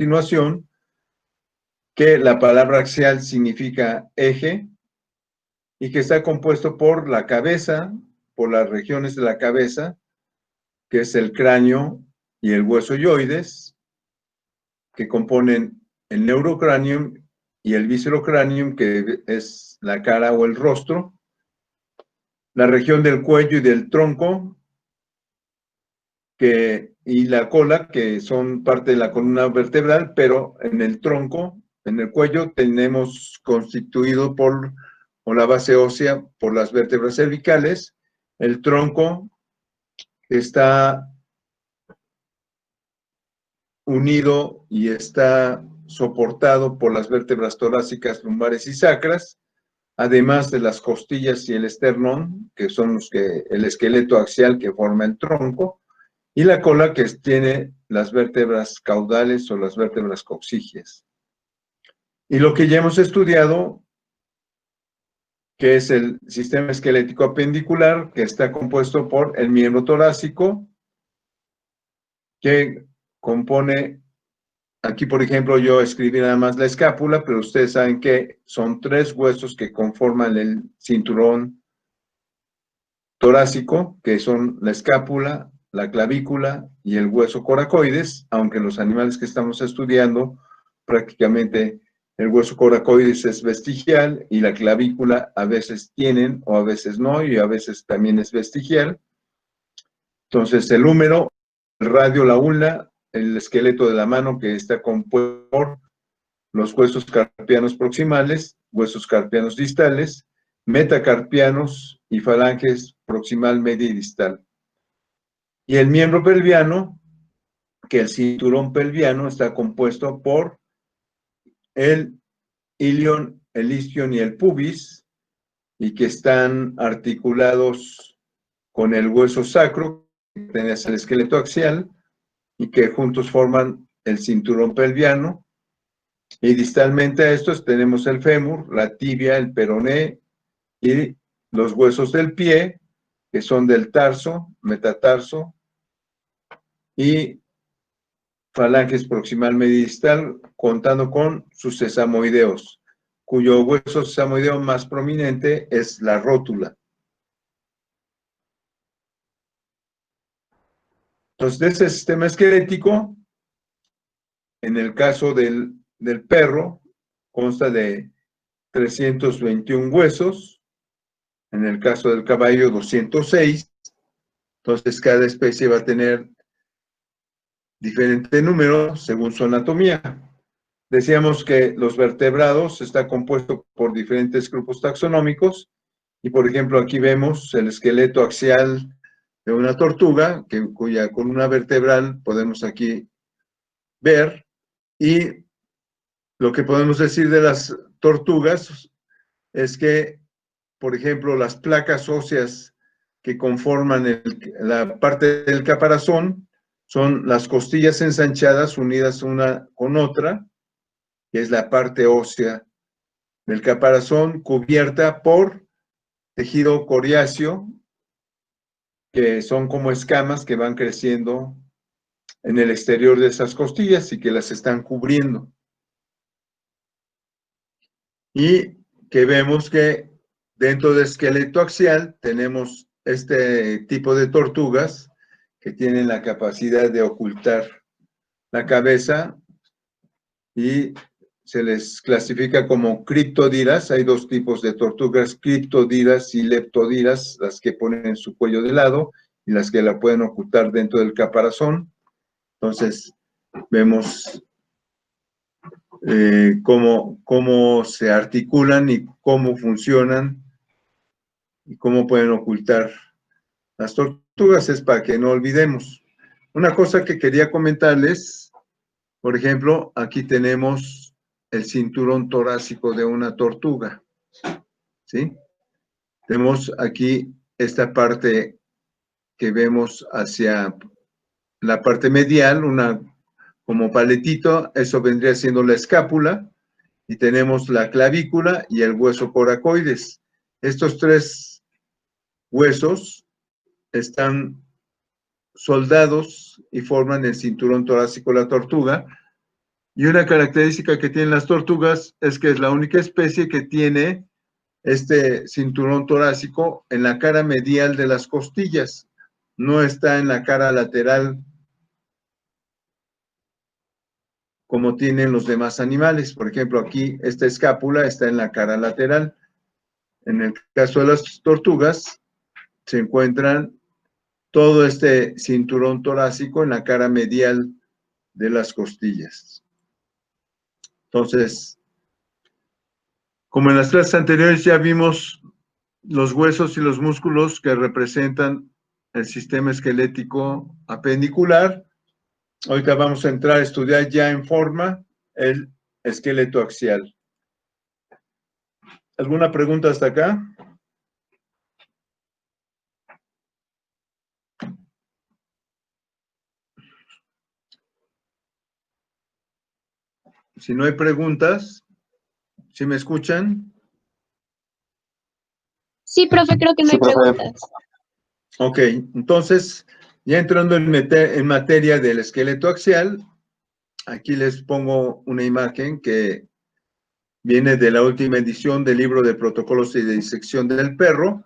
continuación que la palabra axial significa eje y que está compuesto por la cabeza, por las regiones de la cabeza, que es el cráneo y el hueso yoides, que componen el neurocranium y el viscerocranium, que es la cara o el rostro, la región del cuello y del tronco, y la cola, que son parte de la columna vertebral, pero en el tronco, en el cuello, tenemos constituido o la base ósea por las vértebras cervicales. El tronco está unido y está soportado por las vértebras torácicas, lumbares y sacras, además de las costillas y el esternón, que son el esqueleto axial que forma el tronco, y la cola, que tiene las vértebras caudales o las vértebras coccygeas. Y lo que ya hemos estudiado, que es el sistema esquelético apendicular, que está compuesto por el miembro torácico, que compone, aquí por ejemplo yo escribí nada más la escápula, pero ustedes saben que son 3 huesos que conforman el cinturón torácico, que son la escápula, la clavícula y el hueso coracoides, aunque los animales que estamos estudiando, prácticamente el hueso coracoides es vestigial y la clavícula a veces tienen o a veces no, y a veces también es vestigial. Entonces el húmero, el radio, la ulna, el esqueleto de la mano, que está compuesto por los huesos carpianos proximales, huesos carpianos distales, metacarpianos y falanges proximal, media y distal. Y el miembro pelviano, que el cinturón pelviano está compuesto por el ilion, el isquion y el pubis, y que están articulados con el hueso sacro, que tenés el esqueleto axial, y que juntos forman el cinturón pelviano. Y distalmente a estos tenemos el fémur, la tibia, el peroné y los huesos del pie, que son del tarso, metatarso, y falanges proximal, media y distal, contando con sus sesamoideos, cuyo hueso sesamoideo más prominente es la rótula. Entonces, de ese sistema esquelético, en el caso del perro, consta de 321 huesos, en el caso del caballo 206, entonces cada especie va a tener diferente número según su anatomía. Decíamos que los vertebrados está compuesto por diferentes grupos taxonómicos, y por ejemplo aquí vemos el esqueleto axial de una tortuga, cuya columna vertebral podemos aquí ver, y lo que podemos decir de las tortugas es que, por ejemplo, las placas óseas que conforman la parte del caparazón son las costillas ensanchadas unidas una con otra, que es la parte ósea del caparazón, cubierta por tejido coriáceo, que son como escamas que van creciendo en el exterior de esas costillas y que las están cubriendo. Y que vemos que dentro del esqueleto axial tenemos este tipo de tortugas que tienen la capacidad de ocultar la cabeza y se les clasifica como criptodiras. Hay 2 tipos de tortugas, criptodiras y leptodiras, las que ponen su cuello de lado y las que la pueden ocultar dentro del caparazón. Entonces, vemos cómo se articulan y cómo funcionan y cómo pueden ocultar las tortugas, es para que no olvidemos. Una cosa que quería comentarles, por ejemplo, aquí tenemos el cinturón torácico de una tortuga, ¿sí? Tenemos aquí esta parte que vemos hacia la parte medial, como paletito, eso vendría siendo la escápula, y tenemos la clavícula y el hueso coracoides. Estos 3 huesos están soldados y forman el cinturón torácico de la tortuga, Y una característica que tienen las tortugas es que es la única especie que tiene este cinturón torácico en la cara medial de las costillas. No está en la cara lateral como tienen los demás animales. Por ejemplo, aquí esta escápula está en la cara lateral. En el caso de las tortugas, se encuentran todo este cinturón torácico en la cara medial de las costillas. Entonces, como en las clases anteriores ya vimos los huesos y los músculos que representan el sistema esquelético apendicular, ahorita vamos a entrar a estudiar ya en forma el esqueleto axial. ¿Alguna pregunta hasta acá? Si no hay preguntas, ¿sí me escuchan? Sí, profe, creo que no hay preguntas. Ok, entonces, ya entrando en materia del esqueleto axial, aquí les pongo una imagen que viene de la última edición del libro de protocolos y de disección del perro.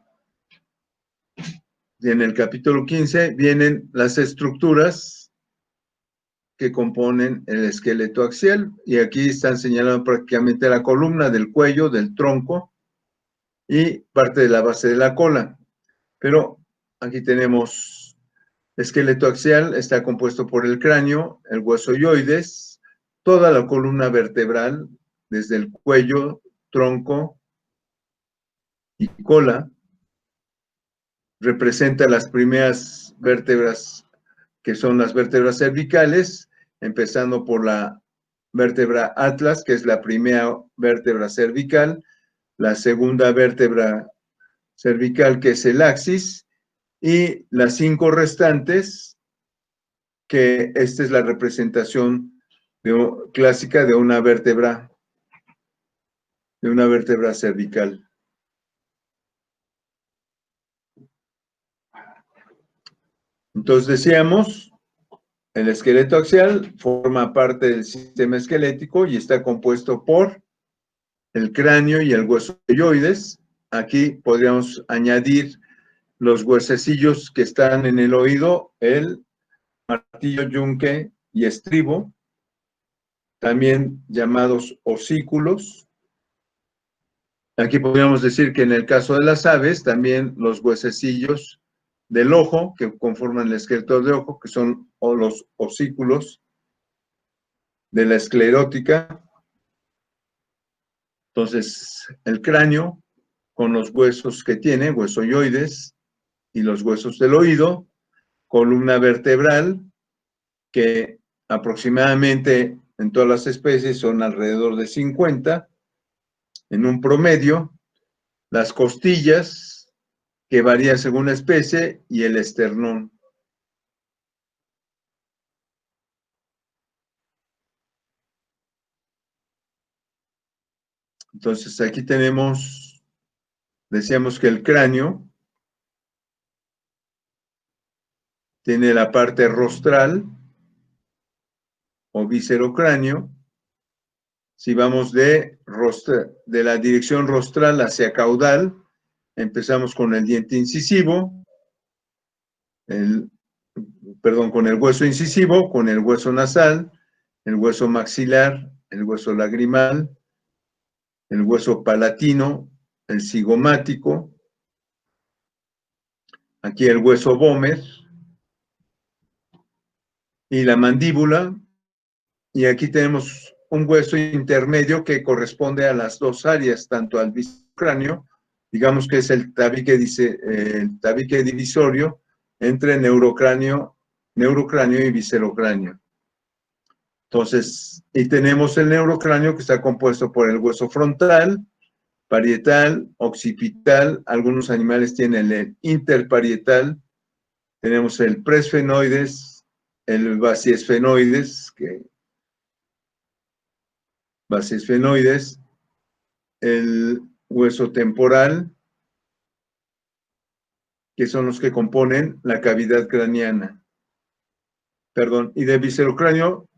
Y en el capítulo 15 vienen las estructuras que componen el esqueleto axial. Y aquí están señalando prácticamente la columna del cuello, del tronco y parte de la base de la cola. Pero aquí tenemos esqueleto axial, está compuesto por el cráneo, el hueso hyoides, toda la columna vertebral, desde el cuello, tronco y cola, representa las primeras vértebras, que son las vértebras cervicales, empezando por la vértebra atlas, que es la primera vértebra cervical, la segunda vértebra cervical, que es el axis, y las 5 restantes, que esta es la representación clásica de una vértebra cervical. Entonces decíamos, el esqueleto axial forma parte del sistema esquelético y está compuesto por el cráneo y el hueso hyoides. Aquí podríamos añadir los huesecillos que están en el oído, el martillo, yunque y estribo, también llamados osículos. Aquí podríamos decir que en el caso de las aves, también los huesecillos del ojo, que conforman el esqueleto de ojo, que son los osículos de la esclerótica. Entonces, el cráneo, con los huesos que tiene, huesoyoides, y los huesos del oído, columna vertebral, que aproximadamente en todas las especies son alrededor de 50, en un promedio, las costillas, que varía según la especie, y el esternón. Entonces, aquí tenemos, decíamos que el cráneo tiene la parte rostral o viscerocráneo. Si vamos de la dirección rostral hacia caudal, empezamos con el diente incisivo, con el hueso incisivo, con el hueso nasal, el hueso maxilar, el hueso lagrimal, el hueso palatino, el cigomático, aquí el hueso vómer y la mandíbula, y aquí tenemos un hueso intermedio que corresponde a las dos áreas, tanto al cráneo, digamos que es el tabique divisorio entre neurocráneo y viscerocráneo. Entonces, y tenemos el neurocráneo que está compuesto por el hueso frontal, parietal, occipital, algunos animales tienen el interparietal, tenemos el presfenoides, el basiesfenoides, el hueso temporal, que son los que componen la cavidad craneana. Perdón, y de viscerocráneo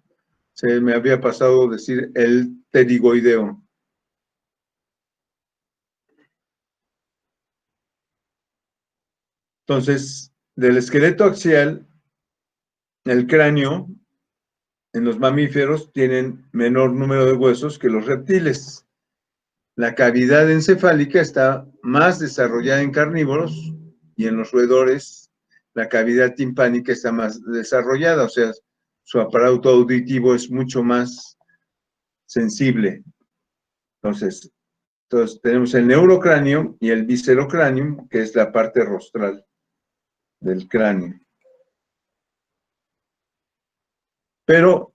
Se me había pasado decir el pterigoideo. Entonces, del esqueleto axial, el cráneo en los mamíferos tienen menor número de huesos que los reptiles. La cavidad encefálica está más desarrollada en carnívoros y en los roedores la cavidad timpánica está más desarrollada, o sea, su aparato auditivo es mucho más sensible. Entonces tenemos el neurocráneo y el viscerocráneo, que es la parte rostral del cráneo. Pero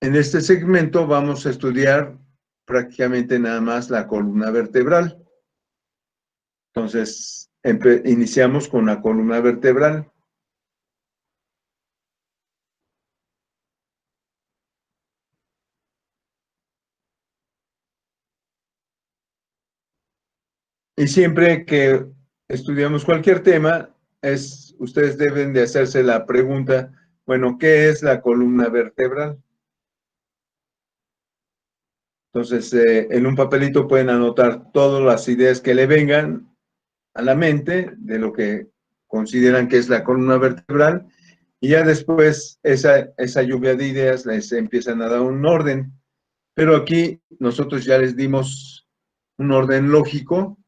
en este segmento vamos a estudiar prácticamente nada más la columna vertebral. Entonces, iniciamos con la columna vertebral. Y siempre que estudiamos cualquier tema, ustedes deben de hacerse la pregunta, bueno, ¿qué es la columna vertebral? Entonces, en un papelito pueden anotar todas las ideas que le vengan a la mente de lo que consideran que es la columna vertebral, y ya después esa lluvia de ideas les empiezan a dar un orden. Pero aquí nosotros ya les dimos un orden lógico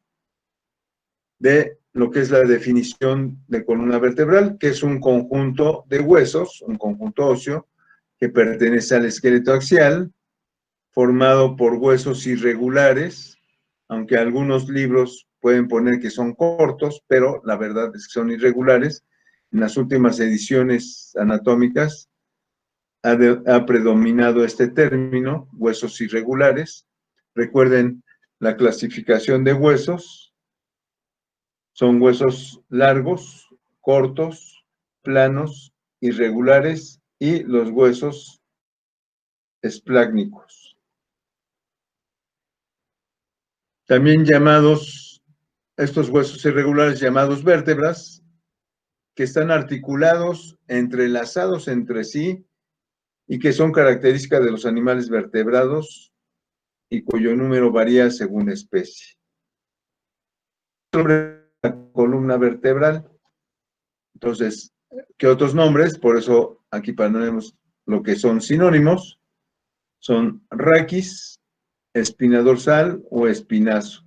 de lo que es la definición de columna vertebral, que es un conjunto de huesos, un conjunto óseo, que pertenece al esqueleto axial, formado por huesos irregulares, aunque algunos libros pueden poner que son cortos, pero la verdad es que son irregulares. En las últimas ediciones anatómicas ha predominado este término, huesos irregulares. Recuerden la clasificación de huesos. Son huesos largos, cortos, planos, irregulares y los huesos esplácnicos. También llamados, estos huesos irregulares llamados vértebras, que están articulados, entrelazados entre sí y que son características de los animales vertebrados y cuyo número varía según especie. Sobre la columna vertebral, entonces, ¿qué otros nombres? Por eso aquí ponemos lo que son sinónimos, son raquis, espina dorsal o espinazo.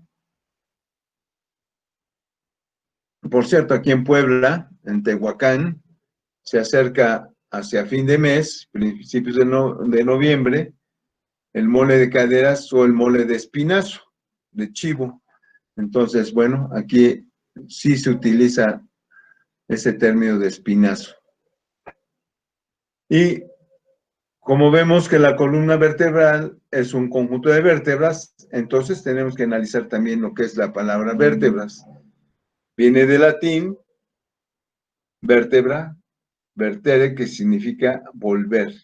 Por cierto, aquí en Puebla, en Tehuacán, se acerca hacia fin de mes, principios de noviembre, el mole de caderas o el mole de espinazo, de chivo. Entonces, bueno, aquí sí se utiliza ese término de espinazo. Y como vemos que la columna vertebral es un conjunto de vértebras, entonces tenemos que analizar también lo que es la palabra vértebras. Viene del latín vértebra, vertere, que significa volver,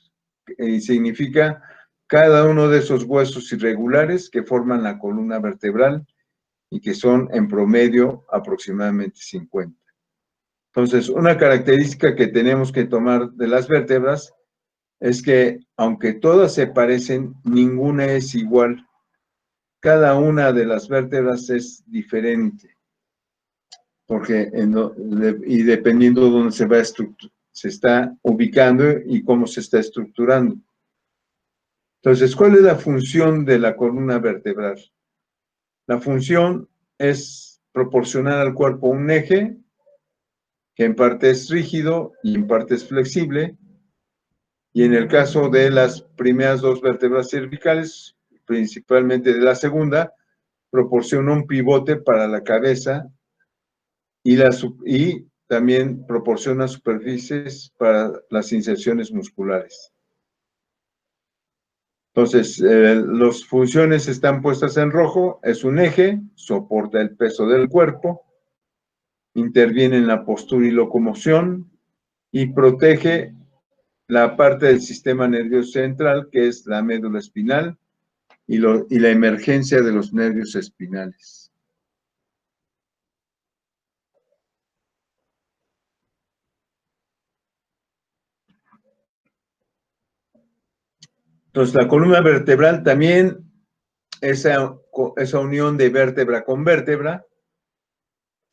y significa cada uno de esos huesos irregulares que forman la columna vertebral y que son en promedio aproximadamente 50. Entonces, una característica que tenemos que tomar de las vértebras es que, aunque todas se parecen, ninguna es igual. Cada una de las vértebras es diferente, porque y dependiendo de dónde se está ubicando y cómo se está estructurando. Entonces, ¿cuál es la función de la columna vertebral? La función es proporcionar al cuerpo un eje que en parte es rígido y en parte es flexible, y en el caso de las primeras dos vértebras cervicales, principalmente de la segunda, proporciona un pivote para la cabeza y también proporciona superficies para las inserciones musculares. Entonces, las funciones están puestas en rojo, es un eje, soporta el peso del cuerpo, interviene en la postura y locomoción y protege la parte del sistema nervioso central, que es la médula espinal, y la emergencia de los nervios espinales. Entonces, la columna vertebral también, esa unión de vértebra con vértebra,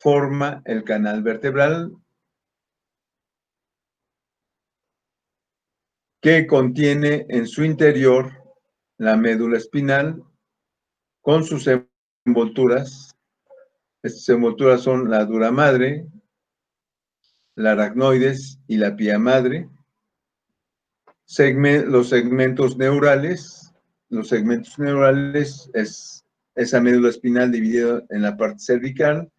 forma el canal vertebral que contiene en su interior la médula espinal con sus envolturas. Estas envolturas son la dura madre, la aracnoides y la pía madre. Los segmentos neurales. Los segmentos neurales es esa médula espinal dividida en la parte cervical,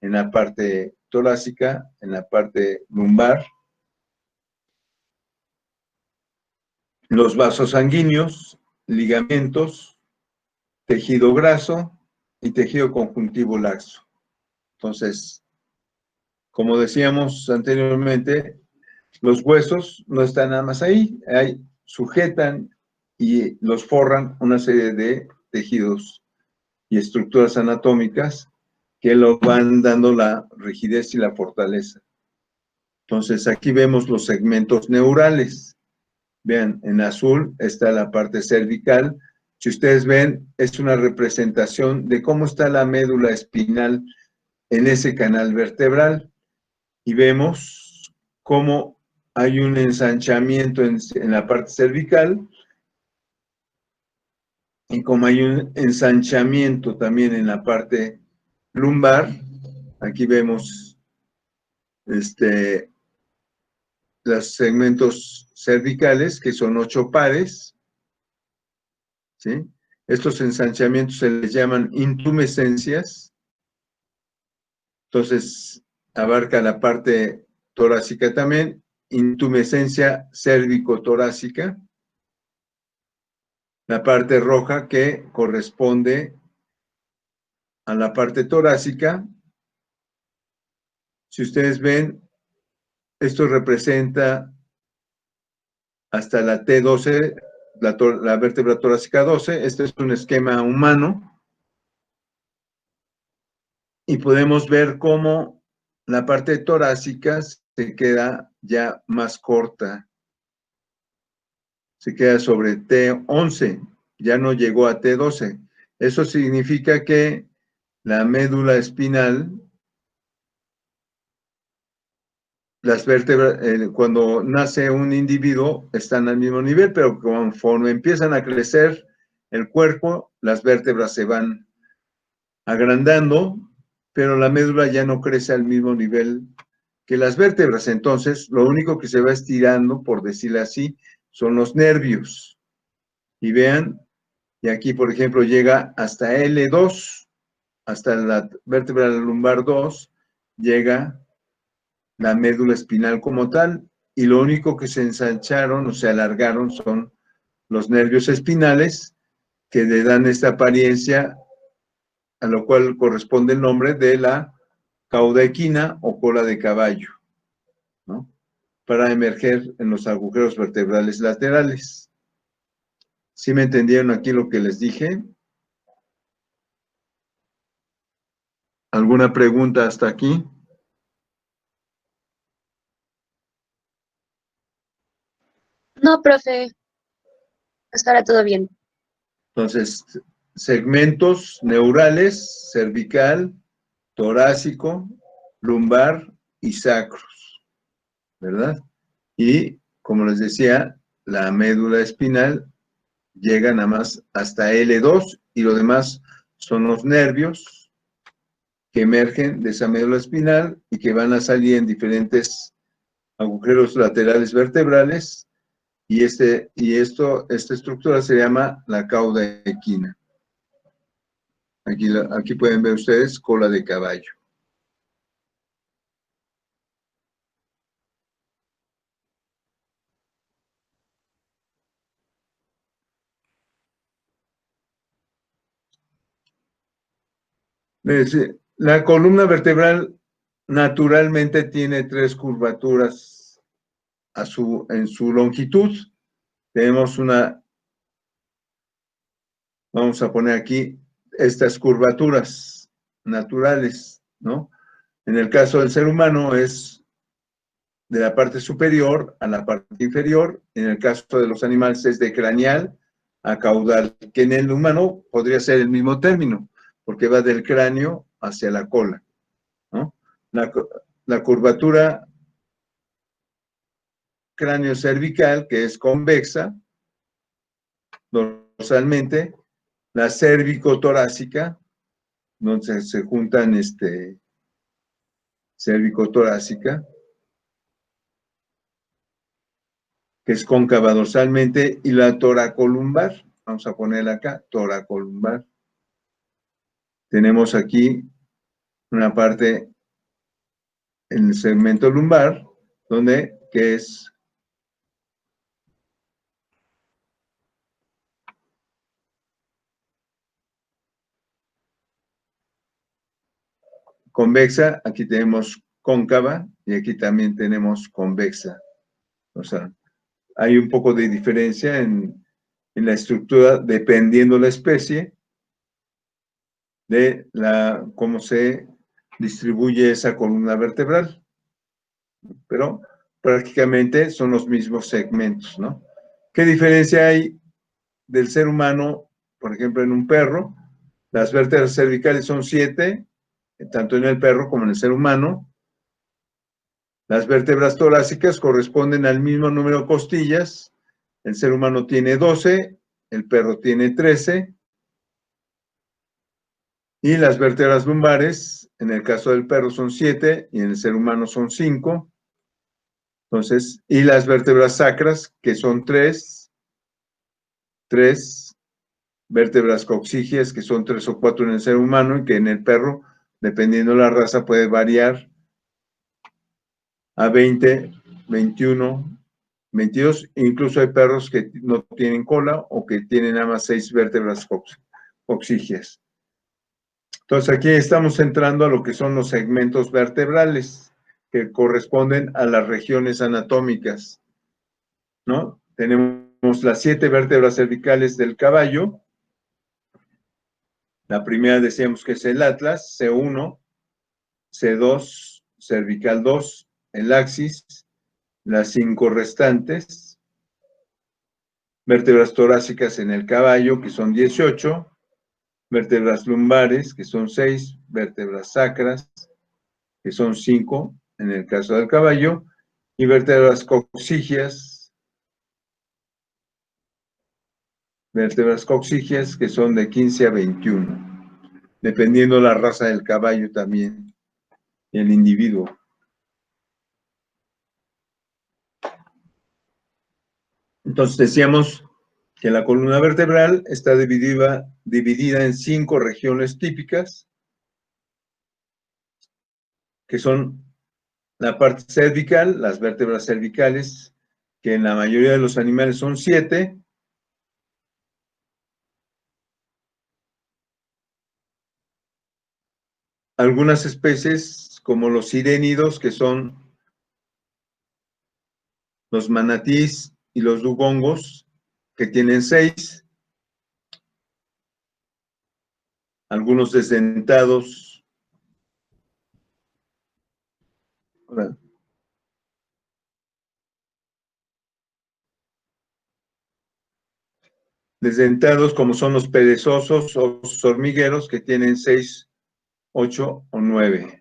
en la parte torácica, en la parte lumbar. Los vasos sanguíneos, ligamentos, tejido graso y tejido conjuntivo laxo. Entonces, como decíamos anteriormente, los huesos no están nada más ahí, sujetan y los forran una serie de tejidos y estructuras anatómicas que lo van dando la rigidez y la fortaleza. Entonces, aquí vemos los segmentos neurales. Vean, en azul está la parte cervical. Si ustedes ven, es una representación de cómo está la médula espinal en ese canal vertebral. Y vemos cómo hay un ensanchamiento en la parte cervical y como hay un ensanchamiento también en la parte lumbar. Aquí vemos los segmentos cervicales, que son 8 pares, ¿sí? Estos ensanchamientos se les llaman intumescencias. Entonces, abarca la parte torácica también, intumescencia cérvico-torácica. La parte roja que corresponde a la parte torácica. Si ustedes ven, esto representa hasta la T12, la vértebra torácica 12. Este es un esquema humano. Y podemos ver cómo la parte torácica se queda ya más corta. Se queda sobre T11, ya no llegó a T12. Eso significa que la médula espinal, las vértebras, cuando nace un individuo, están al mismo nivel, pero conforme empiezan a crecer el cuerpo, las vértebras se van agrandando, pero la médula ya no crece al mismo nivel que las vértebras. Entonces, lo único que se va estirando, por decirlo así, son los nervios. Y vean, y aquí, por ejemplo, llega hasta L2, hasta la vértebra lumbar 2, llega la médula espinal como tal, y lo único que se ensancharon o se alargaron son los nervios espinales, que le dan esta apariencia, a lo cual corresponde el nombre de la cauda equina o cola de caballo, ¿no? Para emerger en los agujeros vertebrales laterales. ¿Sí me entendieron aquí lo que les dije? ¿Alguna pregunta hasta aquí? No, profe, estará todo bien. Entonces, segmentos neurales, cervical, torácico, lumbar y sacros, ¿verdad? Y, como les decía, la médula espinal llega nada más hasta L2 y lo demás son los nervios que emergen de esa médula espinal y que van a salir en diferentes agujeros laterales vertebrales, y esta estructura se llama la cauda equina. Aquí pueden ver ustedes cola de caballo. La columna vertebral naturalmente tiene 3 curvaturas en su longitud. Tenemos vamos a poner aquí estas curvaturas naturales, ¿no? En el caso del ser humano es de la parte superior a la parte inferior. En el caso de los animales es de craneal a caudal, que en el humano podría ser el mismo término, porque va del cráneo hacia la cola, ¿no? La curvatura cráneo cervical, que es convexa, dorsalmente, la cérvico-torácica, donde se juntan cérvico-torácica, que es cóncava dorsalmente, y la toracolumbar, vamos a ponerla acá, toracolumbar. Tenemos aquí una parte en el segmento lumbar, que es convexa, aquí tenemos cóncava y aquí también tenemos convexa. O sea, hay un poco de diferencia en la estructura dependiendo la especie de cómo se distribuye esa columna vertebral. Pero prácticamente son los mismos segmentos, ¿no? ¿Qué diferencia hay del ser humano, por ejemplo, en un perro? Las vértebras cervicales son 7, tanto en el perro como en el ser humano. Las vértebras torácicas corresponden al mismo número de costillas. El ser humano tiene 12, el perro tiene 13. Y las vértebras lumbares, en el caso del perro son 7 y en el ser humano son 5. Entonces, y las vértebras sacras, que son 3 vértebras coxígeas, que son 3 o 4 en el ser humano y que en el perro, dependiendo de la raza, puede variar a 20, 21, 22. Incluso hay perros que no tienen cola o que tienen nada más 6 vértebras coxígeas. Entonces aquí estamos entrando a lo que son los segmentos vertebrales que corresponden a las regiones anatómicas, ¿no? Tenemos las 7 vértebras cervicales del caballo. La primera decíamos que es el atlas, C1, C2, cervical 2, el axis, las 5 restantes, vértebras torácicas en el caballo, que son 18, vértebras lumbares, que son 6, vértebras sacras, que son 5 en el caso del caballo, y vértebras coxígeas, que son de 15 a 21, dependiendo la raza del caballo también, y el individuo. Entonces decíamos que la columna vertebral está dividida en 5 regiones típicas, que son la parte cervical, las vértebras cervicales, que en la mayoría de los animales son 7. Algunas especies, como los sirénidos, que son los manatís y los dugongos, que tienen 6. Algunos desdentados. Desdentados, como son los perezosos o los hormigueros, que tienen 6, 8 o 9.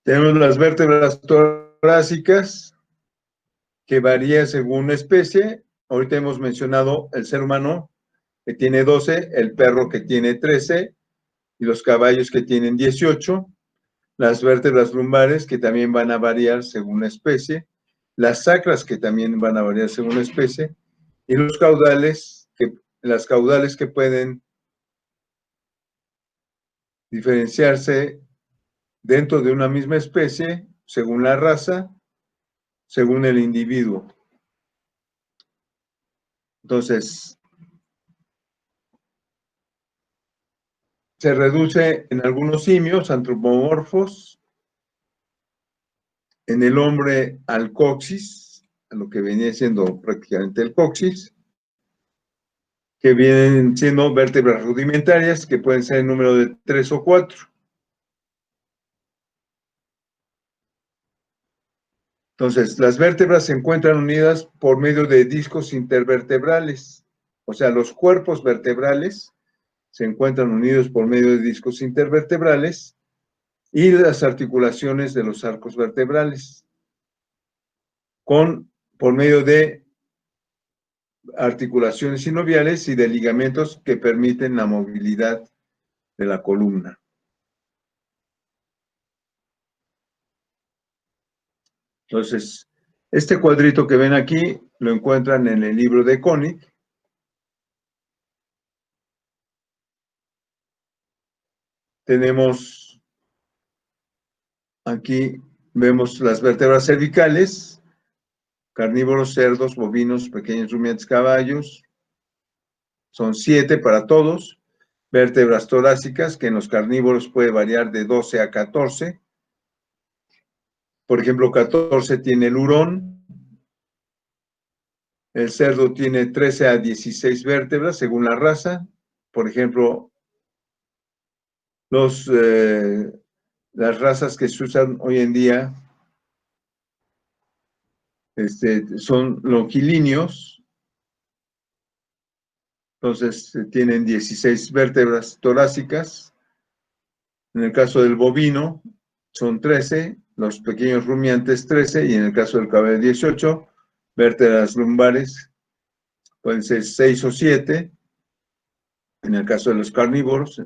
Tenemos las vértebras torácicas, que varía según especie. Ahorita hemos mencionado el ser humano, que tiene 12, el perro, que tiene 13, y los caballos, que tienen 18. Las vértebras lumbares, que también van a variar según la especie, las sacras, que también van a variar según la especie, y los caudales, las caudales que pueden diferenciarse dentro de una misma especie, según la raza, según el individuo. Entonces, se reduce en algunos simios antropomorfos, en el hombre al coxis, a lo que venía siendo prácticamente el coxis, que vienen siendo vértebras rudimentarias, que pueden ser en número de 3 o 4. Entonces, las vértebras se encuentran unidas por medio de discos intervertebrales, o sea, los cuerpos vertebrales se encuentran unidos por medio de discos intervertebrales y las articulaciones de los arcos vertebrales, por medio de articulaciones sinoviales y de ligamentos que permiten la movilidad de la columna. Entonces, este cuadrito que ven aquí lo encuentran en el libro de Koenig. Tenemos aquí, vemos las vértebras cervicales, carnívoros, cerdos, bovinos, pequeños rumiantes, caballos. Son 7 para todos. Vértebras torácicas, que en los carnívoros puede variar de 12 a 14. Por ejemplo, 14 tiene el hurón. El cerdo tiene 13 a 16 vértebras, según la raza. Por ejemplo, las razas que se usan hoy en día son longilíneos. Entonces, tienen 16 vértebras torácicas. En el caso del bovino, son 13, los pequeños rumiantes 13, y en el caso del caballo 18, vértebras lumbares pueden ser 6 o 7. En el caso de los carnívoros,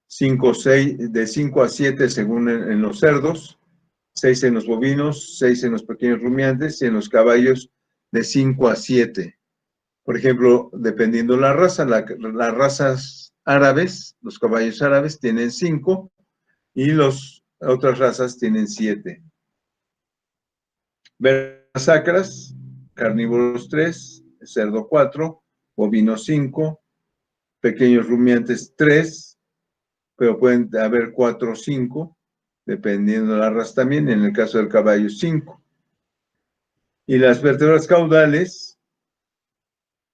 5, 6, de 5 a 7 según en los cerdos, 6 en los bovinos, 6 en los pequeños rumiantes, y en los caballos de 5 a 7. Por ejemplo, dependiendo la raza, las razas árabes, los caballos árabes tienen 5 y las otras razas tienen 7. Vértebras sacras, carnívoros 3, cerdo 4, bovino 5, pequeños rumiantes 3, pero pueden haber 4 o 5, dependiendo de la raza también, en el caso del caballo 5. Y las vértebras caudales,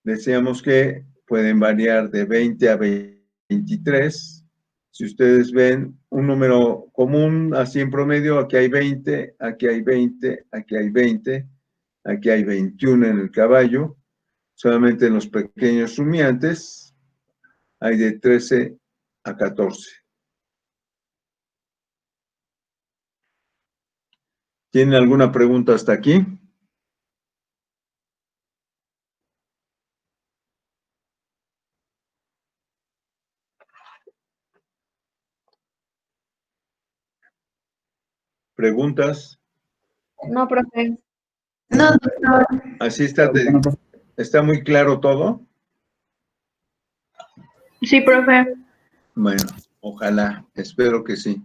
decíamos que pueden variar de 20 a 23. Si ustedes ven un número común, así en promedio, aquí hay 20, aquí hay 20, aquí hay 20, aquí hay 21 en el caballo. Solamente en los pequeños rumiantes hay de 13 a 14. ¿Tienen alguna pregunta hasta aquí? ¿Preguntas? No, profe. No, doctor. ¿Así está muy claro todo? Sí, profe. Bueno, ojalá, espero que sí.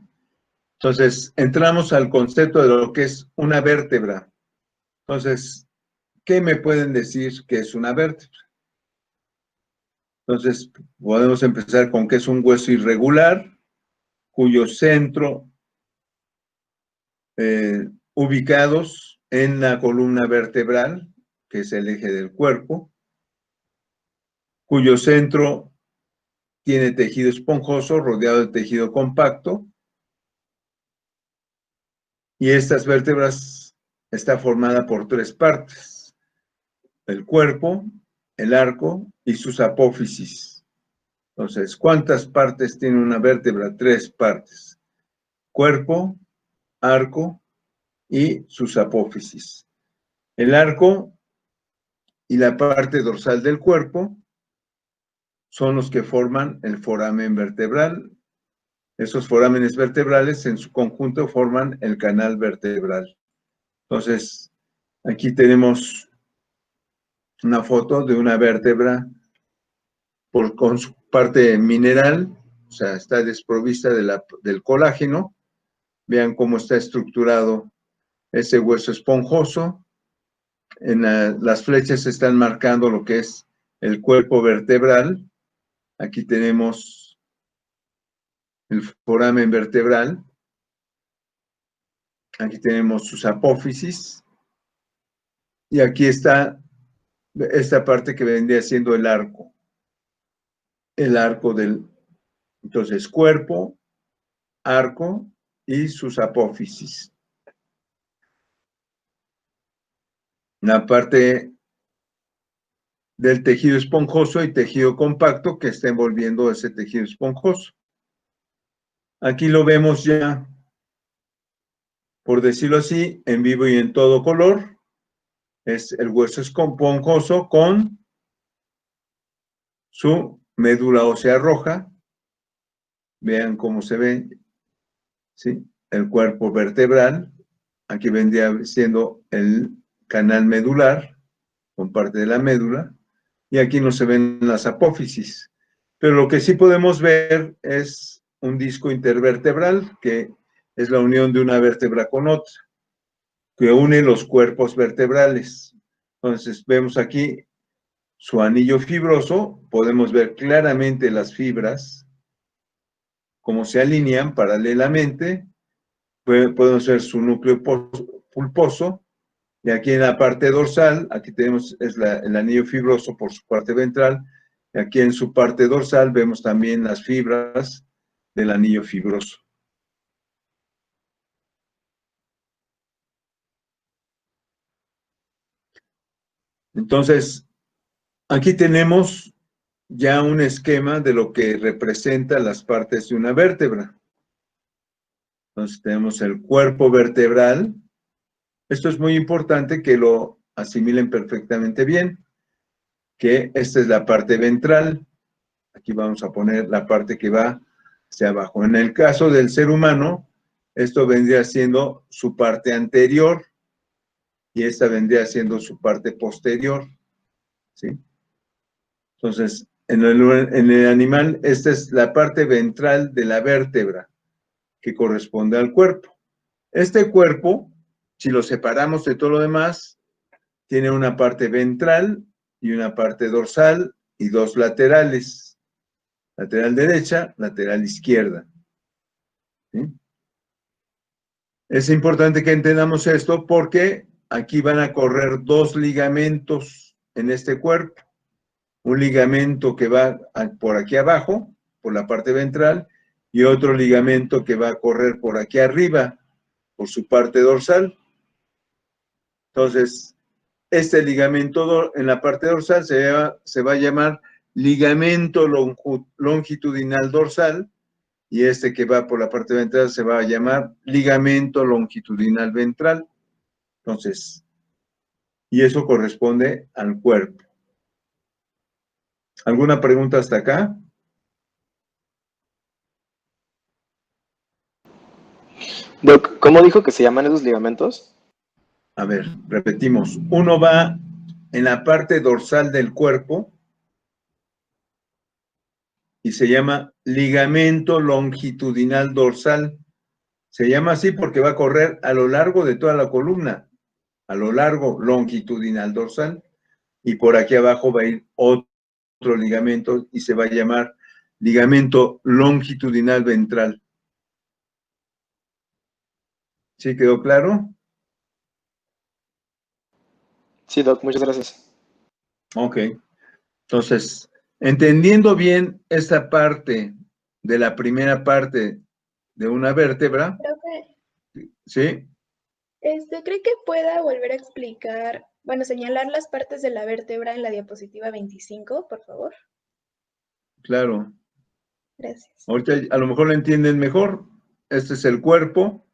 Entonces, entramos al concepto de lo que es una vértebra. Entonces, ¿qué me pueden decir que es una vértebra? Entonces, podemos empezar con que es un hueso irregular, cuyo centro, ubicados en la columna vertebral, que es el eje del cuerpo, cuyo centro tiene tejido esponjoso rodeado de tejido compacto, y estas vértebras está formada por 3 partes: el cuerpo, el arco y sus apófisis. Entonces, ¿cuántas partes tiene una vértebra? 3 partes: cuerpo, arco y sus apófisis. El arco y la parte dorsal del cuerpo son los que forman el foramen vertebral. Esos forámenes vertebrales en su conjunto forman el canal vertebral. Entonces, Aquí tenemos una foto de una vértebra con su parte mineral, o sea, está desprovista del colágeno. Vean cómo está estructurado ese hueso esponjoso. Las flechas están marcando lo que es el cuerpo vertebral. Aquí tenemos el foramen vertebral. Aquí tenemos sus apófisis. Y aquí está esta parte que vendría siendo el arco. El arco del, entonces, cuerpo, arco y sus apófisis. La parte del tejido esponjoso y tejido compacto que está envolviendo ese tejido esponjoso. Aquí lo vemos ya, por decirlo así, en vivo y en todo color. Es el hueso esponjoso con su médula ósea roja. Vean cómo se ve, ¿sí? El cuerpo vertebral. Aquí vendría siendo el canal medular, con parte de la médula. Y aquí no se ven las apófisis. Pero lo que sí podemos ver es un disco intervertebral, que es la unión de una vértebra con otra, que une los cuerpos vertebrales. Entonces, vemos aquí su anillo fibroso, podemos ver claramente las fibras, cómo se alinean paralelamente, podemos ver su núcleo pulposo, y aquí en la parte dorsal, aquí tenemos el anillo fibroso por su parte ventral, y aquí en su parte dorsal vemos también las fibras del anillo fibroso. Entonces, aquí tenemos ya un esquema de lo que representa las partes de una vértebra. Entonces, tenemos el cuerpo vertebral. Esto es muy importante que lo asimilen perfectamente bien, que esta es la parte ventral. Aquí vamos a poner la parte que va hacia abajo. En el caso del ser humano, esto vendría siendo su parte anterior y esta vendría siendo su parte posterior, ¿sí? Entonces, en el animal, esta es la parte ventral de la vértebra que corresponde al cuerpo. Este cuerpo, si lo separamos de todo lo demás, tiene una parte ventral y una parte dorsal y dos laterales. Lateral derecha, lateral izquierda. ¿Sí? Es importante que entendamos esto porque aquí van a correr dos ligamentos en este cuerpo. Un ligamento que va por aquí abajo, por la parte ventral, y otro ligamento que va a correr por aquí arriba, por su parte dorsal. Entonces, este ligamento en la parte dorsal se va a llamar ligamento longitudinal dorsal, y este que va por la parte ventral se va a llamar ligamento longitudinal ventral. Entonces, y eso corresponde al cuerpo. ¿Alguna pregunta hasta acá? Doc, ¿cómo dijo que se llaman esos ligamentos? A ver, repetimos. Uno va en la parte dorsal del cuerpo y se llama ligamento longitudinal dorsal. Se llama así porque va a correr a lo largo de toda la columna, a lo largo longitudinal dorsal, y por aquí abajo va a ir otro ligamento y se va a llamar ligamento longitudinal ventral. ¿Sí quedó claro? Sí, Doc, muchas gracias. Ok. Entonces, entendiendo bien esta parte de la primera parte de una vértebra, Profe, ¿sí? ¿cree que pueda volver a explicar, bueno, señalar las partes de la vértebra en la diapositiva 25, por favor? Claro. Gracias. Ahorita a lo mejor lo entienden mejor. Este es el cuerpo.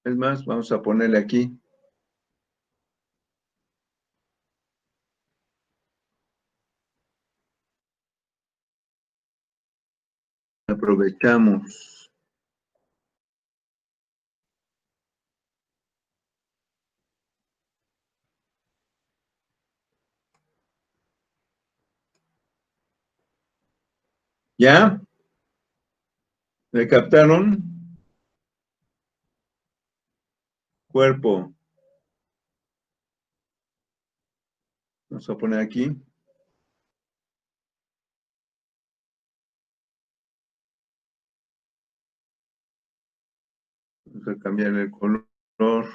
Es más, vamos a ponerle aquí. Aprovechamos. ¿Ya? ¿Le captaron? Cuerpo. Vamos a poner aquí. Vamos a cambiar el color.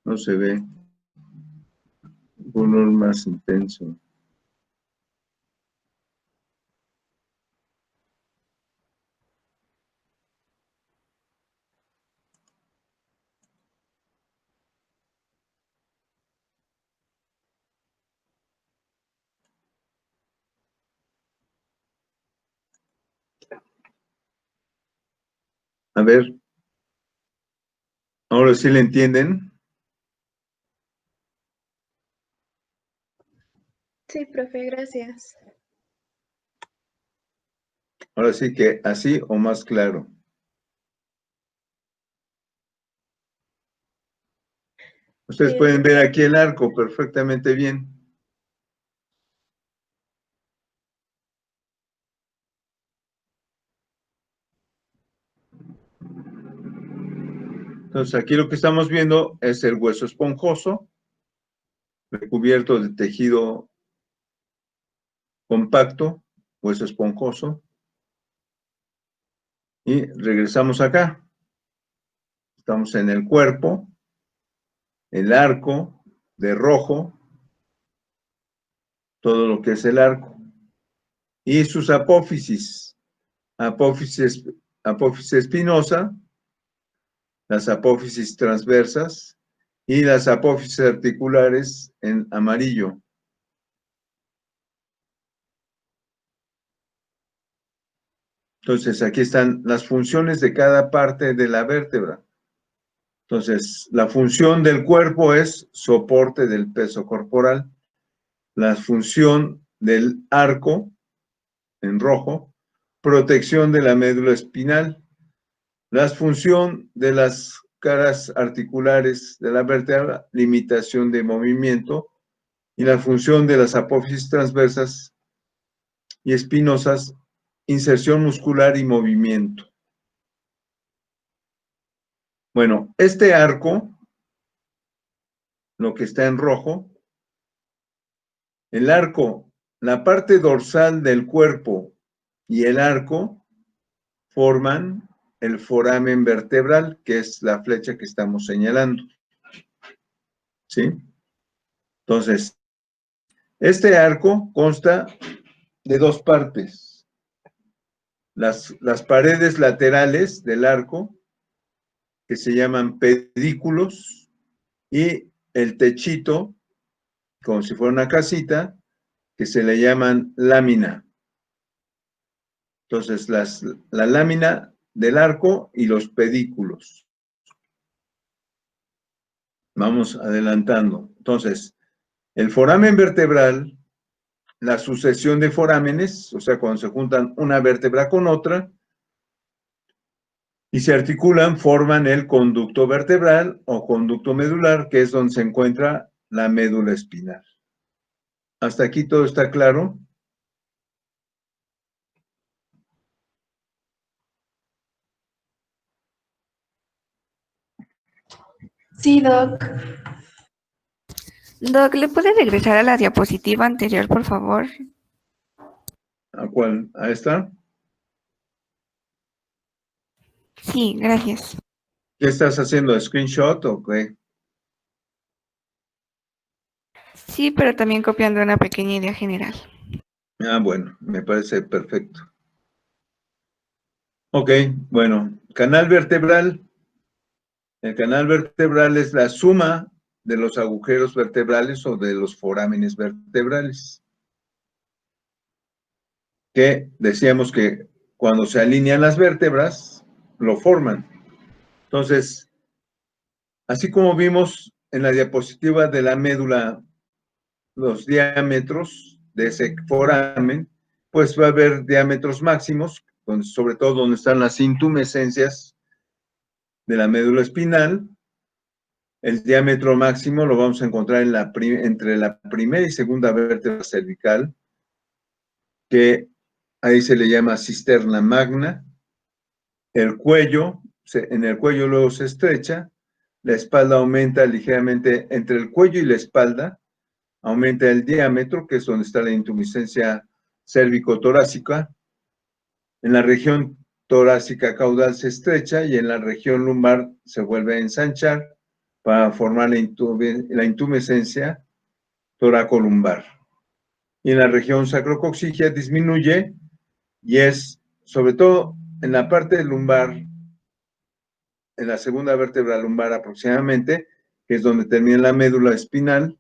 No se ve. Un color más intenso. A ver. Ahora sí le entienden. Sí, profe, gracias. Ahora sí que así o más claro. Ustedes Sí, pueden ver aquí el arco perfectamente bien. Entonces aquí lo que estamos viendo es el hueso esponjoso, recubierto de tejido compacto, hueso esponjoso. Y regresamos acá. Estamos en el cuerpo, el arco de rojo, todo lo que es el arco. Y sus apófisis, apófisis espinosa, las apófisis transversas y las apófisis articulares en amarillo. Entonces, aquí están las funciones de cada parte de la vértebra. Entonces, la función del cuerpo es soporte del peso corporal. La función del arco, en rojo, protección de la médula espinal. La función de las caras articulares de la vértebra, limitación de movimiento. Y la función de las apófisis transversas y espinosas, inserción muscular y movimiento. Bueno, este arco, lo que está en rojo, el arco, la parte dorsal del cuerpo y el arco forman el foramen vertebral, que es la flecha que estamos señalando. ¿Sí? Entonces, este arco consta de dos partes. Las paredes laterales del arco, que se llaman pedículos, y el techito, como si fuera una casita, que se le llaman lámina. Entonces, la lámina del arco y los pedículos. Vamos adelantando. Entonces, el foramen vertebral, la sucesión de forámenes, o sea, cuando se juntan una vértebra con otra y se articulan, forman el conducto vertebral o conducto medular, que es donde se encuentra la médula espinal. ¿Hasta aquí todo está claro? Sí, Doc. Doc, ¿le puede regresar a la diapositiva anterior, por favor? ¿A cuál? ¿A esta? Sí, gracias. ¿Qué estás haciendo? ¿Screenshot o qué? Sí, pero también copiando una pequeña idea general. Ah, bueno, me parece perfecto. Ok, bueno, canal vertebral. El canal vertebral es la suma de los agujeros vertebrales o de los forámenes vertebrales, que decíamos que cuando se alinean las vértebras, lo forman. Entonces, así como vimos en la diapositiva de la médula los diámetros de ese foramen, pues va a haber diámetros máximos, sobre todo donde están las intumescencias de la médula espinal. El diámetro máximo lo vamos a encontrar entre la primera y segunda vértebra cervical, que ahí se le llama cisterna magna. El cuello, en el cuello luego se estrecha, la espalda aumenta ligeramente entre el cuello y la espalda, aumenta el diámetro, que es donde está la intumescencia cérvico-torácica. En la región torácica caudal se estrecha y en la región lumbar se vuelve a ensanchar para formar la intumescencia toracolumbar. Y en la región sacrocoxigia disminuye y es, sobre todo en la parte lumbar, en la segunda vértebra lumbar aproximadamente, que es donde termina la médula espinal,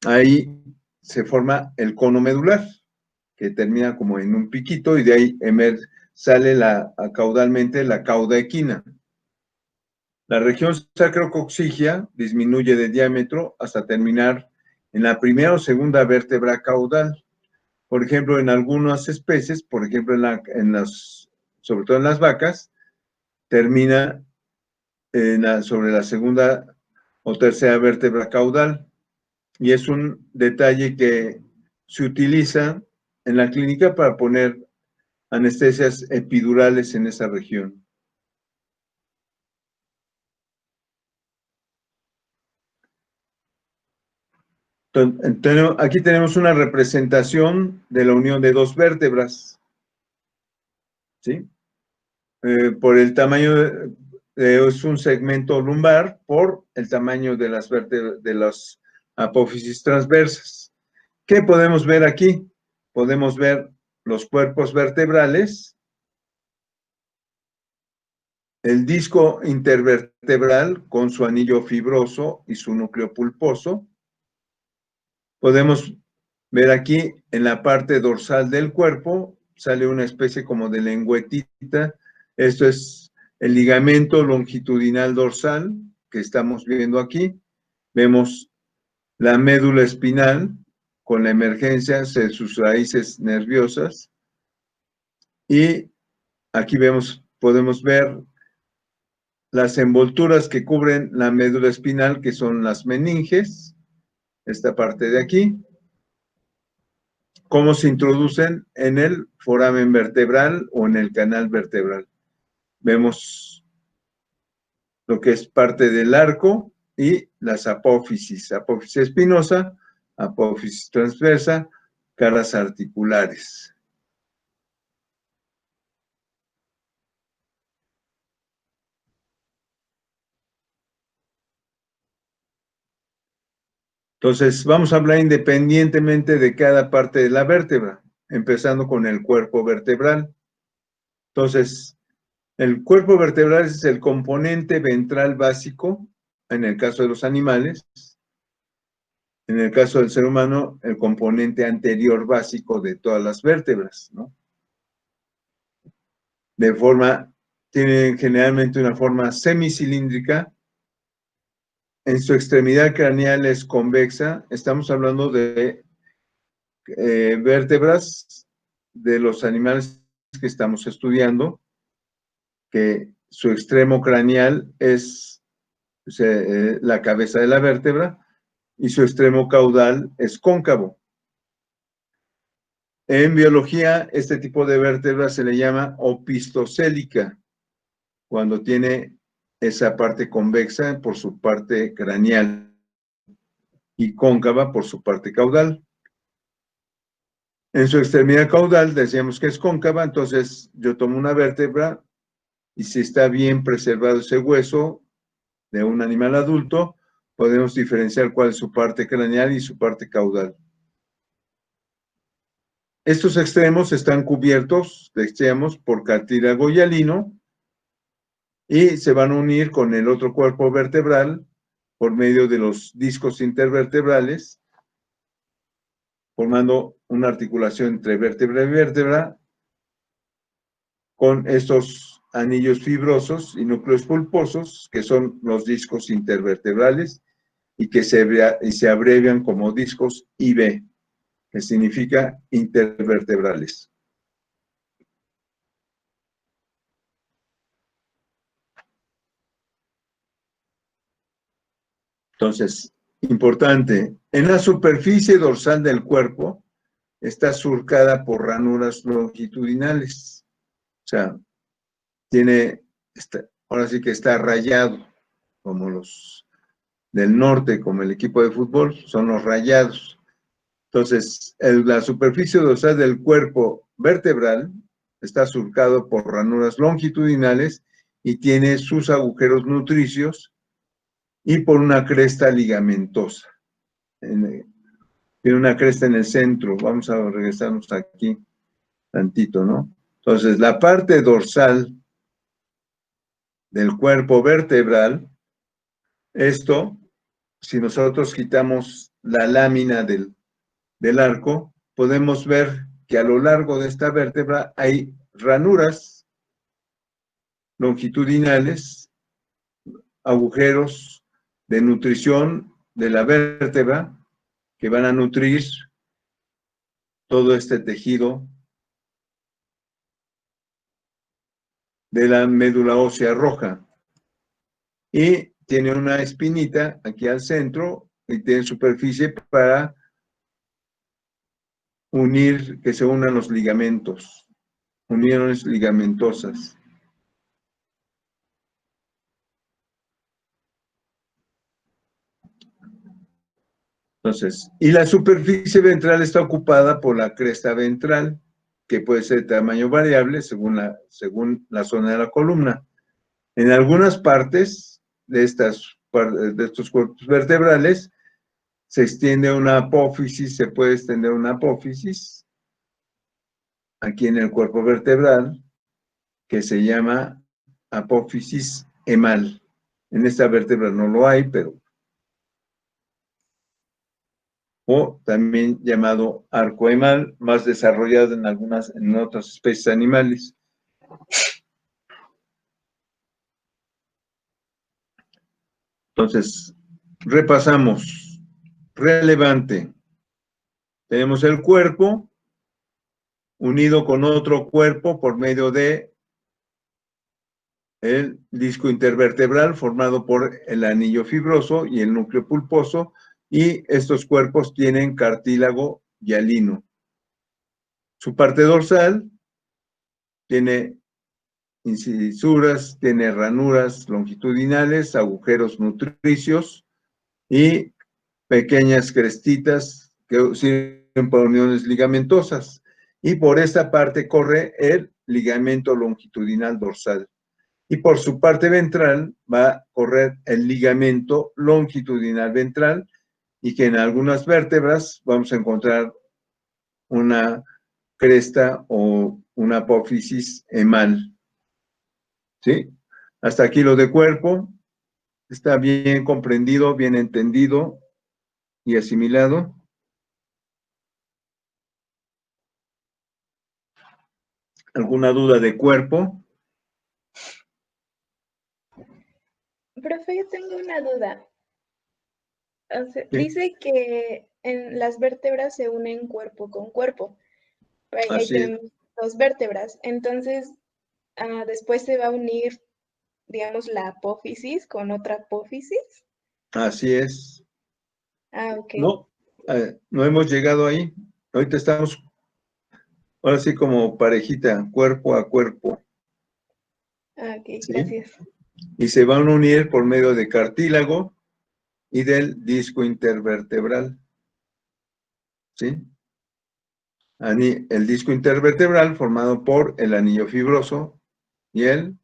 ahí se forma el cono medular, que termina como en un piquito y de ahí sale caudalmente la cauda equina. La región sacrocoxigia disminuye de diámetro hasta terminar en la primera o segunda vértebra caudal. Por ejemplo, en algunas especies, por ejemplo, sobre todo en las vacas, termina sobre la segunda o tercera vértebra caudal. Y es un detalle que se utiliza en la clínica para poner anestesias epidurales en esa región. Entonces, aquí tenemos una representación de la unión de dos vértebras, ¿sí? Por el tamaño, es un segmento lumbar por el tamaño de las vértebras, de las apófisis transversas. ¿Qué podemos ver aquí? Podemos ver los cuerpos vertebrales, el disco intervertebral con su anillo fibroso y su núcleo pulposo. Podemos ver aquí en la parte dorsal del cuerpo, sale una especie como de lengüetita. Esto es el ligamento longitudinal dorsal que estamos viendo aquí. Vemos la médula espinal con la emergencia de sus raíces nerviosas. Y aquí podemos ver las envolturas que cubren la médula espinal, que son las meninges, esta parte de aquí. Cómo se introducen en el foramen vertebral o en el canal vertebral. Vemos lo que es parte del arco y las apófisis. Apófisis espinosa, apófisis transversa, caras articulares. Entonces, vamos a hablar independientemente de cada parte de la vértebra, empezando con el cuerpo vertebral. Entonces, el cuerpo vertebral es el componente ventral básico, en el caso de los animales. En el caso del ser humano, el componente anterior básico de todas las vértebras, ¿no? Tienen generalmente una forma semicilíndrica. En su extremidad craneal es convexa. Estamos hablando de vértebras de los animales que estamos estudiando, que su extremo craneal es la cabeza de la vértebra y su extremo caudal es cóncavo. En biología, este tipo de vértebra se le llama opistocélica, cuando tiene esa parte convexa por su parte craneal y cóncava por su parte caudal. En su extremidad caudal decíamos que es cóncava, entonces yo tomo una vértebra y si está bien preservado ese hueso de un animal adulto, podemos diferenciar cuál es su parte craneal y su parte caudal. Estos extremos están cubiertos, decíamos, por cartílago hialino y se van a unir con el otro cuerpo vertebral por medio de los discos intervertebrales, formando una articulación entre vértebra y vértebra con estos anillos fibrosos y núcleos pulposos, que son los discos intervertebrales y que se abrevian como discos IB, que significa intervertebrales. Entonces, importante, en la superficie dorsal del cuerpo está surcada por ranuras longitudinales. O sea, ahora sí que está rayado, como los del norte, como el equipo de fútbol, son los rayados. Entonces, la superficie dorsal del cuerpo vertebral está surcado por ranuras longitudinales y tiene sus agujeros nutricios y por una cresta ligamentosa. Tiene una cresta en el centro. Vamos a regresarnos aquí tantito, ¿no? Entonces, la parte dorsal del cuerpo vertebral, esto, si nosotros quitamos la lámina del arco, podemos ver que a lo largo de esta vértebra hay ranuras longitudinales, agujeros de nutrición de la vértebra que van a nutrir todo este tejido de la médula ósea roja. Y tiene una espinita aquí al centro y tiene superficie para unir, que se unan los ligamentos, uniones ligamentosas. Entonces, y la superficie ventral está ocupada por la cresta ventral, que puede ser de tamaño variable según la zona de la columna. En algunas partes de estos cuerpos vertebrales se extiende una apófisis, se puede extender una apófisis aquí en el cuerpo vertebral, que se llama apófisis emal. En esta vértebra no lo hay, pero o también llamado arco emal, más desarrollado en otras especies animales. Entonces, repasamos. Relevante. Tenemos el cuerpo unido con otro cuerpo por medio de el disco intervertebral formado por el anillo fibroso y el núcleo pulposo, y estos cuerpos tienen cartílago hialino. Su parte dorsal tiene incisuras, tiene ranuras longitudinales, agujeros nutricios y pequeñas crestitas que sirven para uniones ligamentosas. Y por esta parte corre el ligamento longitudinal dorsal. Y por su parte ventral va a correr el ligamento longitudinal ventral, y que en algunas vértebras vamos a encontrar una cresta o una apófisis emal. ¿Sí? Hasta aquí lo de cuerpo. ¿Está bien comprendido, bien entendido y asimilado? ¿Alguna duda de cuerpo? Profe, yo tengo una duda. O sea, Sí. dice que en las vértebras se unen cuerpo con cuerpo. Ahí Así es. tenemos dos vértebras. Entonces, después se va a unir, digamos, la apófisis con otra apófisis. Así es. Ok. No, no hemos llegado ahí. Ahorita estamos, ahora sí, como parejita, cuerpo a cuerpo. Ok, ¿Sí? gracias. Y se van a unir por medio de cartílago y del disco intervertebral. ¿Sí? El disco intervertebral formado por el anillo fibroso y el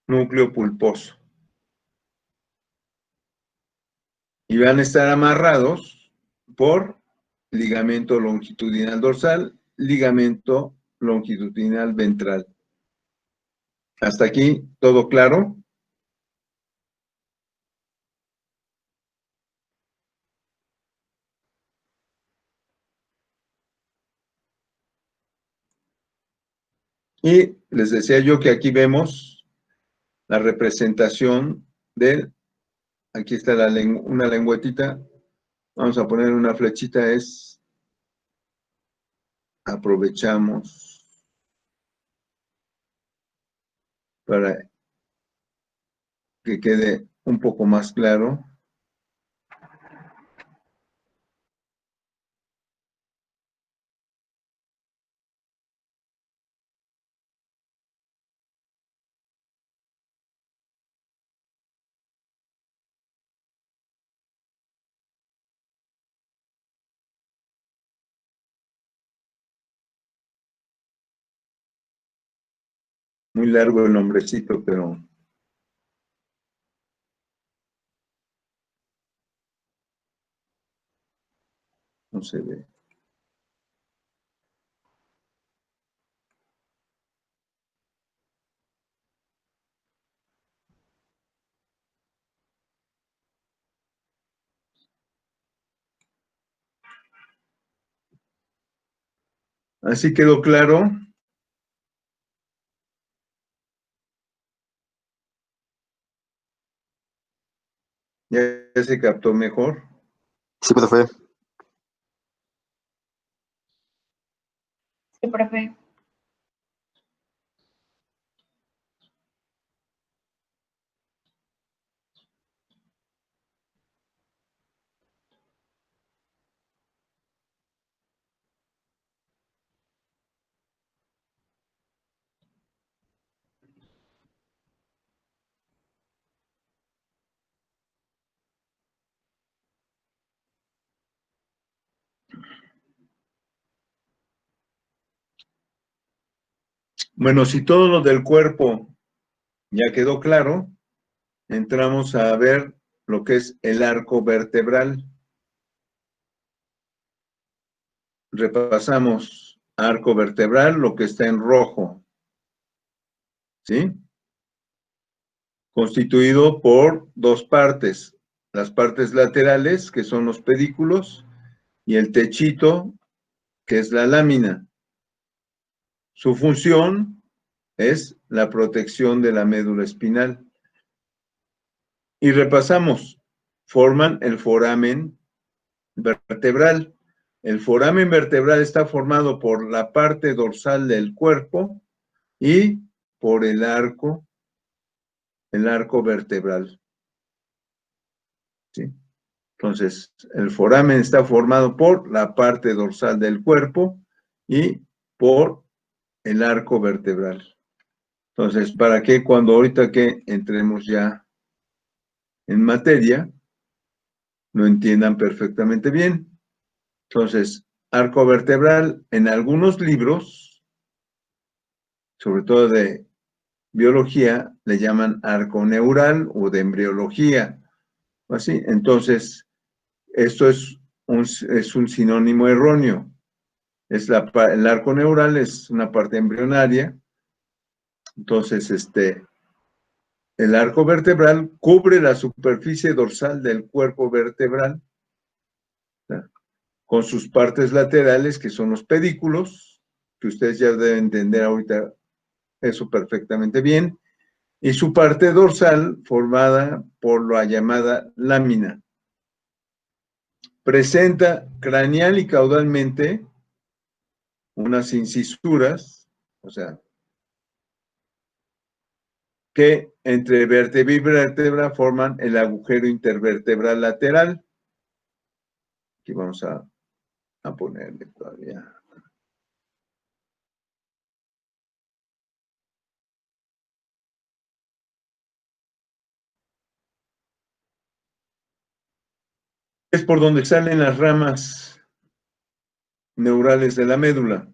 núcleo pulposo. Y van a estar amarrados por ligamento longitudinal dorsal, ligamento longitudinal ventral. Hasta aquí, ¿todo claro? Y les decía yo que aquí vemos la representación del, aquí está una lengüetita, vamos a poner una flechita, aprovechamos para que quede un poco más claro. Muy largo el nombrecito, pero no se ve. Así quedó claro. Ya se captó mejor. Sí, profe. Sí, profe. Bueno, si todo lo del cuerpo ya quedó claro, entramos a ver lo que es el arco vertebral. Repasamos arco vertebral, lo que está en rojo, ¿sí? Constituido por dos partes, las partes laterales, que son los pedículos, y el techito, que es la lámina. Su función es la protección de la médula espinal. Y repasamos, forman el foramen vertebral. El foramen vertebral está formado por la parte dorsal del cuerpo y por el arco vertebral. ¿Sí? Entonces, el foramen está formado por la parte dorsal del cuerpo y por el arco vertebral. Entonces, para que cuando ahorita que entremos ya en materia, lo entiendan perfectamente bien. Entonces, arco vertebral, en algunos libros, sobre todo de biología, le llaman arco neural o de embriología, o así. Entonces, esto es un sinónimo erróneo. El arco neural es una parte embrionaria. Entonces, el arco vertebral cubre la superficie dorsal del cuerpo vertebral, ¿sí?, con sus partes laterales, que son los pedículos, que ustedes ya deben entender ahorita eso perfectamente bien, y su parte dorsal formada por la llamada lámina. Presenta craneal y caudalmente unas incisuras, o sea, que entre vértebra y vértebra forman el agujero intervertebral lateral. Aquí vamos a ponerle todavía. Es por donde salen las ramas neurales de la médula.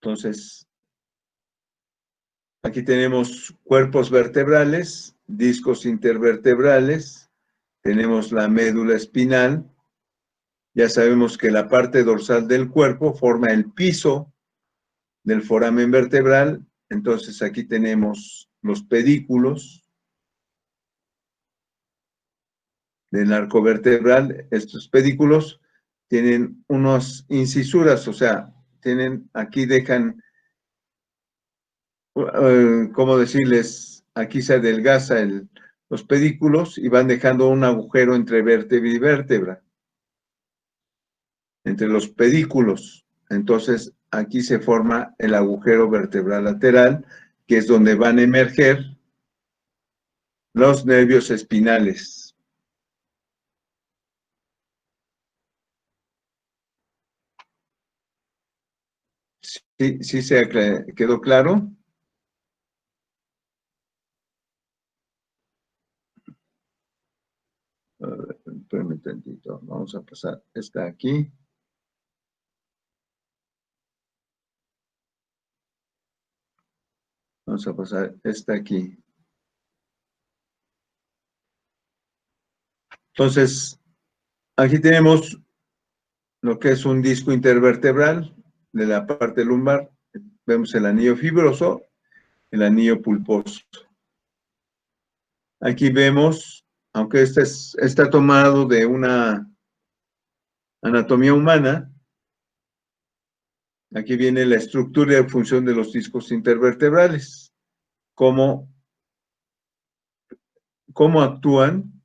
Entonces, Aquí tenemos cuerpos vertebrales, discos intervertebrales, tenemos la médula espinal. Ya sabemos que la parte dorsal del cuerpo forma el piso del foramen vertebral. Entonces aquí tenemos los pedículos del arco vertebral. Estos pedículos tienen unas incisuras, o sea, aquí dejan, ¿cómo decirles? Aquí se adelgaza los pedículos y van dejando un agujero entre vértebra y vértebra, entre los pedículos. Entonces, aquí se forma el agujero vertebral lateral, que es donde van a emerger los nervios espinales. ¿Sí se quedó claro? A ver, espérame tantito. Vamos a pasar esta aquí. Vamos a pasar esta aquí. Entonces, aquí tenemos lo que es un disco intervertebral de la parte lumbar. Vemos el anillo fibroso, el anillo pulposo. Aquí vemos, aunque este está tomado de una anatomía humana, aquí viene la estructura y función de los discos intervertebrales. Cómo actúan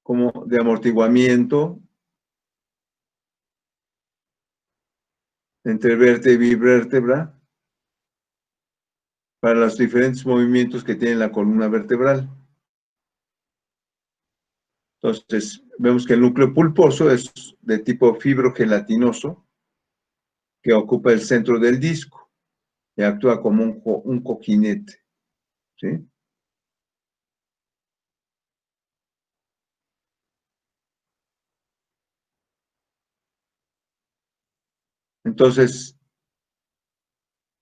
como de amortiguamiento entre vértebra y vértebra para los diferentes movimientos que tiene la columna vertebral. Entonces, vemos que el núcleo pulposo es de tipo fibrogelatinoso, que ocupa el centro del disco y actúa como un cojinete, ¿sí? Entonces,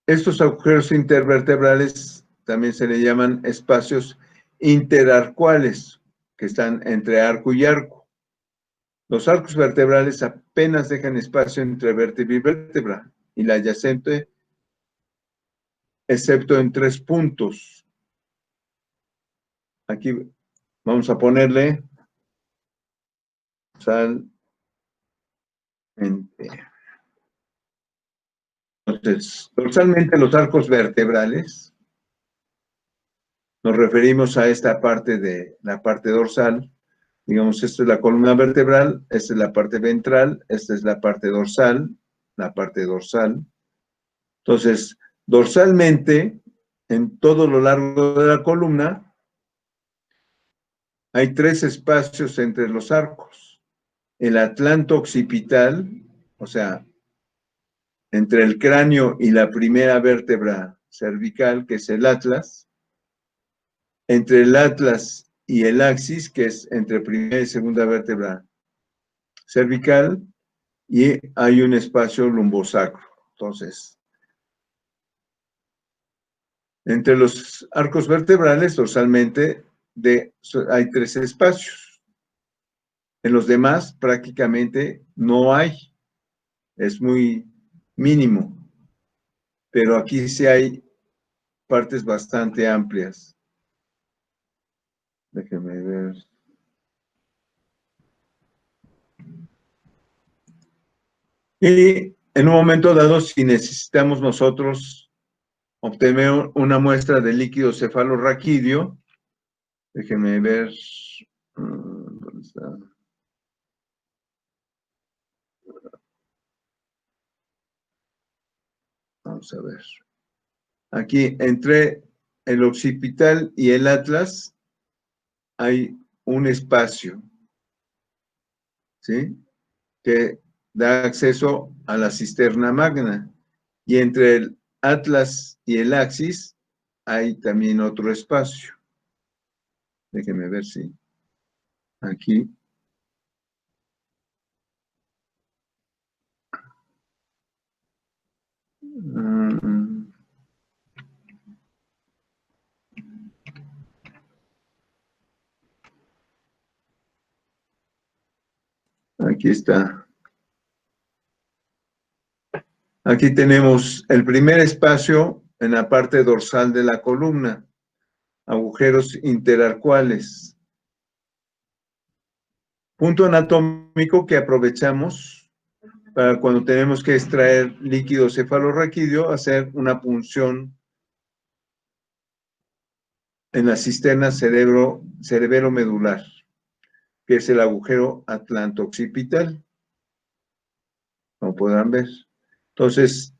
estos agujeros intervertebrales también se le llaman espacios interarcuales, que están entre arco y arco. Los arcos vertebrales apenas dejan espacio entre vértebra y vértebra, y la adyacente, excepto en 3 puntos. Aquí vamos a ponerle Entonces, dorsalmente los arcos vertebrales, nos referimos a esta parte de la parte dorsal. Digamos, esta es la columna vertebral, esta es la parte ventral, esta es la parte dorsal, la parte dorsal. Entonces, dorsalmente, en todo lo largo de la columna, hay 3 espacios entre los arcos. El atlanto occipital, o sea, entre el cráneo y la primera vértebra cervical, que es el atlas, entre el atlas y el axis, que es entre primera y segunda vértebra cervical, y hay un espacio lumbosacro. Entonces, entre los arcos vertebrales, dorsalmente, hay 3 espacios. En los demás, prácticamente no hay. Es muy mínimo. Pero aquí sí hay partes bastante amplias. Déjenme ver. Y en un momento dado, si necesitamos nosotros obtener una muestra de líquido cefalorraquídeo, déjenme ver. ¿Dónde está? Vamos a ver. Aquí, entre el occipital y el atlas, hay un espacio, ¿sí? Que da acceso a la cisterna magna. Y entre el atlas y el axis hay también otro espacio. Déjenme ver si aquí. Aquí está. Aquí tenemos el primer espacio en la parte dorsal de la columna, agujeros interarcuales. Punto anatómico que aprovechamos para cuando tenemos que extraer líquido cefalorraquídeo, hacer una punción en la cisterna cerebromedular, que es el agujero atlanto-occipital, como podrán ver. Entonces,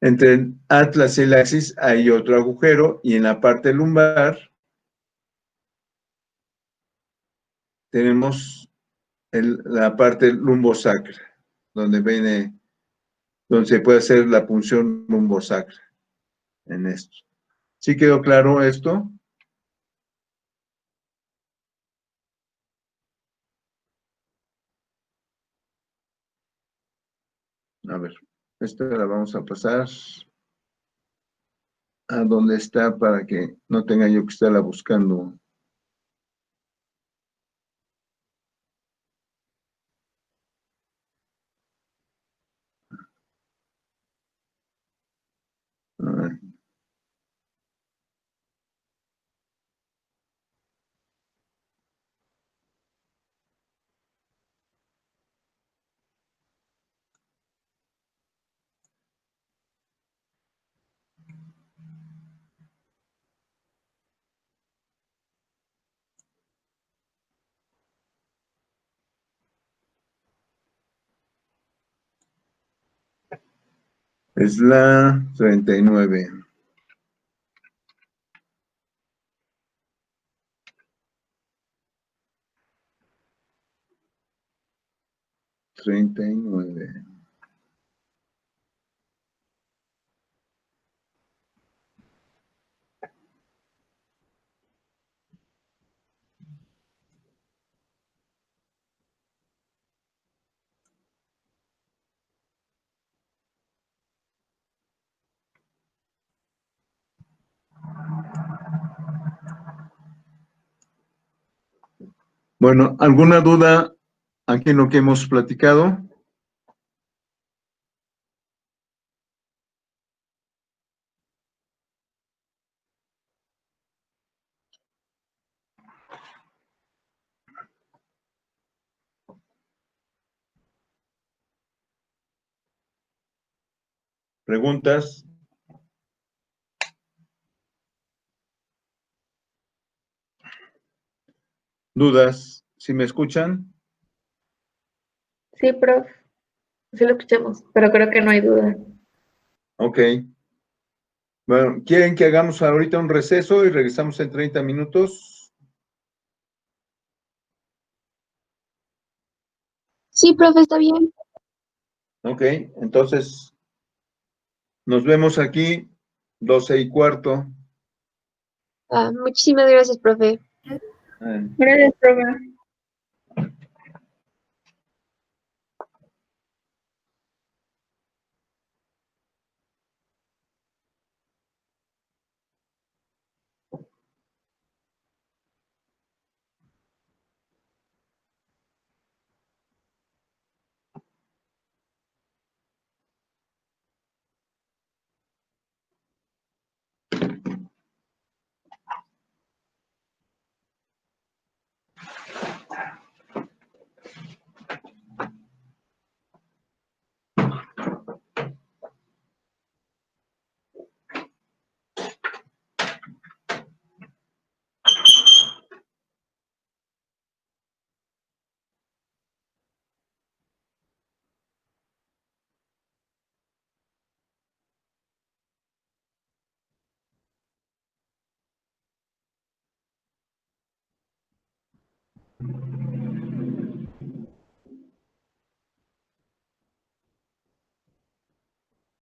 entre el atlas y el axis hay otro agujero, y en la parte lumbar tenemos la parte lumbosacra, donde se puede hacer la punción lumbosacra en esto. ¿Sí quedó claro esto? A ver, esta la vamos a pasar a donde está para que no tenga yo que estarla buscando. A ver. Es la 39. 39. Bueno, ¿alguna duda aquí en lo que hemos platicado? ¿Preguntas? ¿Dudas? ¿Sí me escuchan? Sí, prof. Sí lo escuchamos, pero creo que no hay duda. Ok. Bueno, ¿quieren que hagamos ahorita un receso y regresamos en 30 minutos? Sí, profe, está bien. Ok, entonces nos vemos aquí 12:15. Muchísimas gracias, profe. Gracias, profe.